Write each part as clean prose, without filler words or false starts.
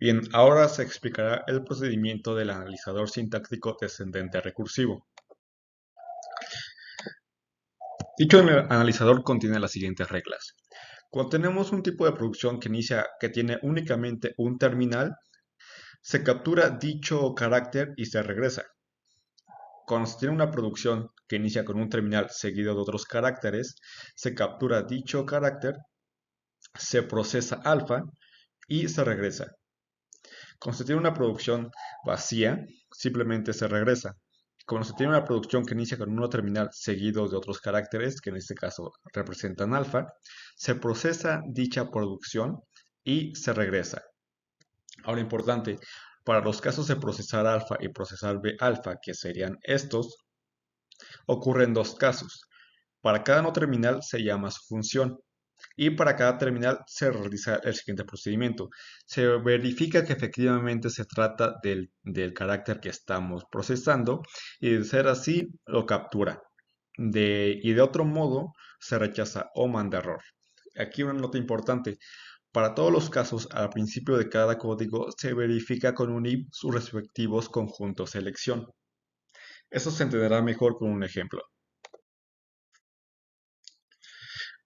Bien, ahora se explicará el procedimiento del analizador sintáctico descendente recursivo. Dicho analizador contiene las siguientes reglas. Cuando tenemos un tipo de producción que tiene únicamente un terminal, se captura dicho carácter y se regresa. Cuando se tiene una producción que inicia con un terminal seguido de otros caracteres, se captura dicho carácter, se procesa alfa y se regresa. Cuando se tiene una producción vacía, simplemente se regresa. Cuando se tiene una producción que inicia con un nuevo terminal seguido de otros caracteres, que en este caso representan alfa, se procesa dicha producción y se regresa. Ahora importante, para los casos de procesar alfa y procesar B alfa, que serían estos, ocurren dos casos. Para cada no terminal se llama su función y para cada terminal se realiza el siguiente procedimiento. Se verifica que efectivamente se trata del carácter que estamos procesando y de ser así lo captura. Y de otro modo se rechaza o manda error. Aquí una nota importante. Para todos los casos, al principio de cada código se verifica con un if sus respectivos conjuntos selección. Eso se entenderá mejor con un ejemplo.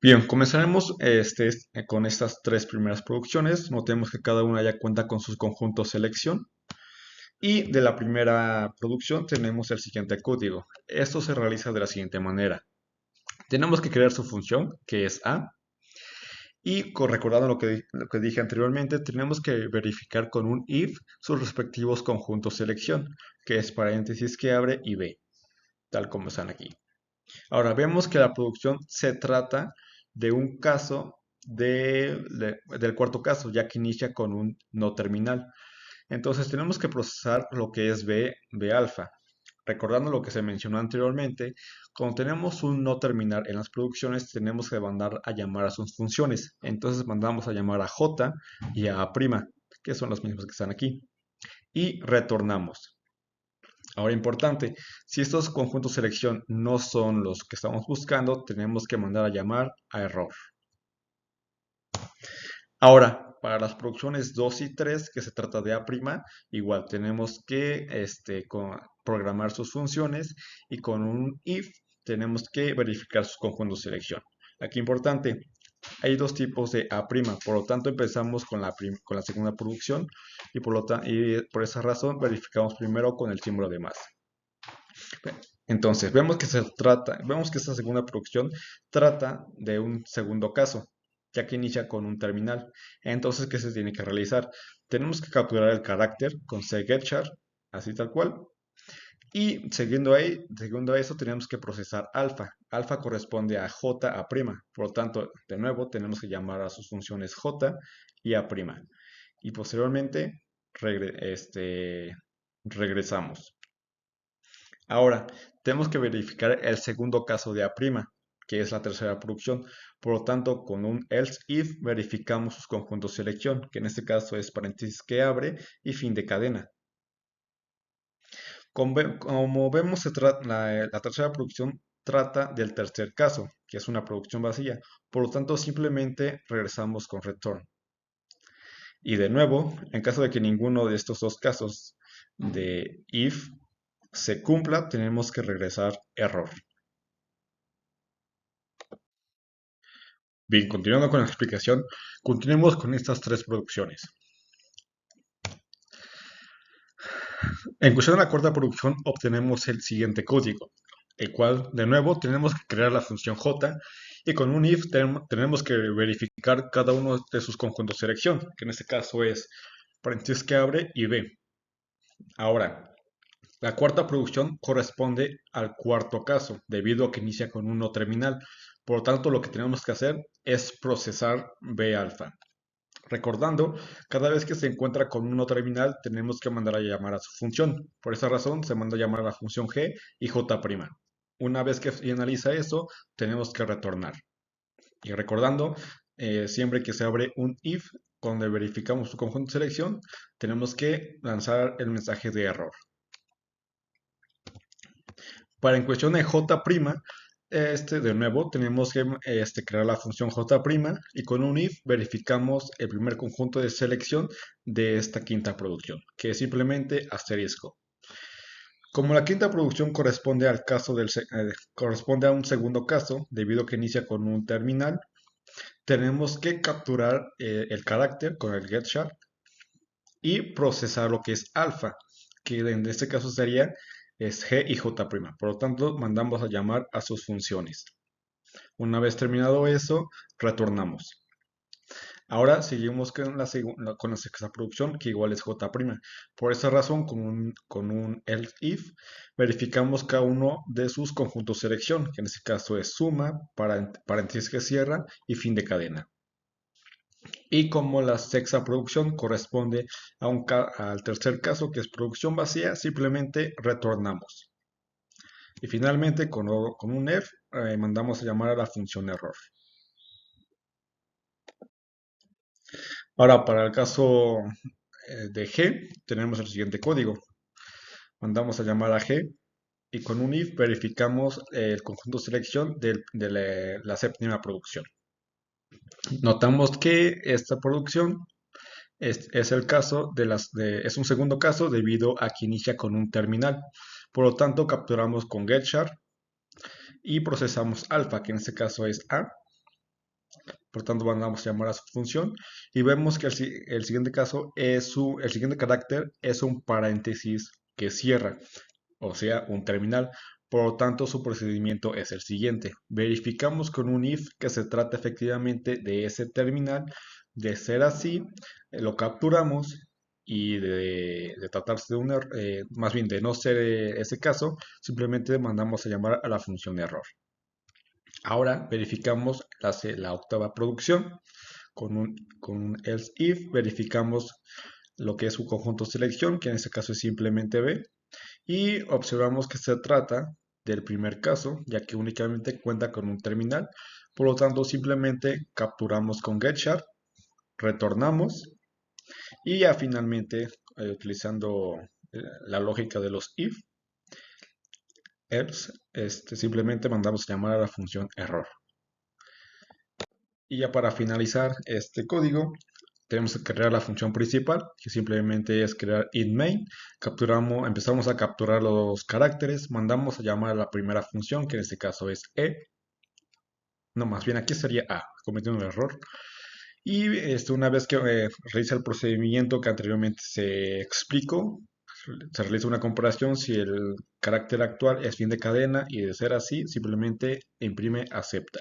Bien, comenzaremos con estas tres primeras producciones. Notemos que cada una ya cuenta con sus conjuntos selección. Y de la primera producción tenemos el siguiente código. Esto se realiza de la siguiente manera. Tenemos que crear su función, que es A. Y recordando lo que dije anteriormente, tenemos que verificar con un if sus respectivos conjuntos selección, que es paréntesis que abre y B, tal como están aquí. Ahora vemos que la producción se trata de un caso del cuarto caso, ya que inicia con un no terminal. Entonces tenemos que procesar lo que es B alfa. Recordando lo que se mencionó anteriormente, cuando tenemos un no terminal en las producciones, tenemos que mandar a llamar a sus funciones. Entonces mandamos a llamar a J y a A', que son los mismos que están aquí. Y retornamos. Ahora importante, si estos conjuntos selección no son los que estamos buscando, tenemos que mandar a llamar a error. Ahora, para las producciones 2 y 3, que se trata de A', igual tenemos que programar sus funciones y con un if tenemos que verificar sus conjuntos selección. Aquí importante, hay dos tipos de A', por lo tanto empezamos con con la segunda producción y por esa razón verificamos primero con el símbolo de más. Entonces, vemos que esta segunda producción trata de un segundo caso, ya que inicia con un terminal. Entonces, ¿qué se tiene que realizar? Tenemos que capturar el carácter con cgetchar, así tal cual. Y siguiendo a eso, tenemos que procesar alfa. Alfa corresponde a j a'. Por lo tanto, de nuevo, tenemos que llamar a sus funciones j y a'. Y posteriormente, regresamos. Ahora, tenemos que verificar el segundo caso de A', que es la tercera producción. Por lo tanto, con un else if verificamos sus conjuntos selección, que en este caso es paréntesis que abre y fin de cadena. Como vemos, la tercera producción trata del tercer caso, que es una producción vacía. Por lo tanto, simplemente regresamos con return. Y de nuevo, en caso de que ninguno de estos dos casos de if se cumpla, tenemos que regresar error. Bien, continuando con la explicación, continuemos con estas tres producciones. En cuestión de la cuarta producción obtenemos el siguiente código, el cual de nuevo tenemos que crear la función j y con un if tenemos que verificar cada uno de sus conjuntos de selección, que en este caso es paréntesis que abre y b. Ahora, la cuarta producción corresponde al cuarto caso, debido a que inicia con un no terminal. Por lo tanto, lo que tenemos que hacer es procesar b alfa. Recordando, cada vez que se encuentra con un no terminal, tenemos que mandar a llamar a su función. Por esa razón, se manda a llamar a la función g y j'. Una vez que finaliza eso, tenemos que retornar. Y recordando, siempre que se abre un if, cuando verificamos su conjunto de selección, tenemos que lanzar el mensaje de error. Para en cuestión de j', De nuevo, tenemos que crear la función j' y con un if verificamos el primer conjunto de selección de esta quinta producción, que es simplemente asterisco. Como la quinta producción corresponde al caso corresponde a un segundo caso, debido a que inicia con un terminal, tenemos que capturar el carácter con el getShar y procesar lo que es alfa, que en este caso sería g y j'. Por lo tanto, mandamos a llamar a sus funciones. Una vez terminado eso, retornamos. Ahora seguimos con la sexta producción, que igual es j'. Por esa razón, con un else if, verificamos cada uno de sus conjuntos selección, que en este caso es suma, paréntesis que cierra y fin de cadena. Y como la sexta producción corresponde al tercer caso, que es producción vacía, simplemente retornamos. Y finalmente, con un if, mandamos a llamar a la función error. Ahora, para el caso de G, tenemos el siguiente código. Mandamos a llamar a G y con un if verificamos el conjunto selección de la séptima producción. Notamos que esta producción es el caso es un segundo caso debido a que inicia con un terminal. Por lo tanto, capturamos con getChar y procesamos alfa, que en este caso es A. Por tanto, mandamos a llamar a su función y vemos que el siguiente caso el siguiente carácter es un paréntesis que cierra, o sea, un terminal. Por lo tanto, su procedimiento es el siguiente. Verificamos con un if que se trata efectivamente de ese terminal. De ser así, lo capturamos y de tratarse de un error, más bien de no ser ese caso, simplemente mandamos a llamar a la función error. Ahora verificamos la octava producción. Con un else if verificamos lo que es su conjunto selección, que en este caso es simplemente B. Y observamos que se trata del primer caso, ya que únicamente cuenta con un terminal. Por lo tanto, simplemente capturamos con getChar, retornamos y ya finalmente, utilizando la lógica de los if, else, simplemente mandamos llamar a la función error. Y ya para finalizar este código, tenemos que crear la función principal, que simplemente es crear inMain. Empezamos a capturar los caracteres, mandamos a llamar a la primera función, que en este caso es e. No, más bien aquí sería a, cometiendo un error. Y una vez que realiza el procedimiento que anteriormente se explicó, se realiza una comparación si el carácter actual es fin de cadena y de ser así, simplemente imprime acepta.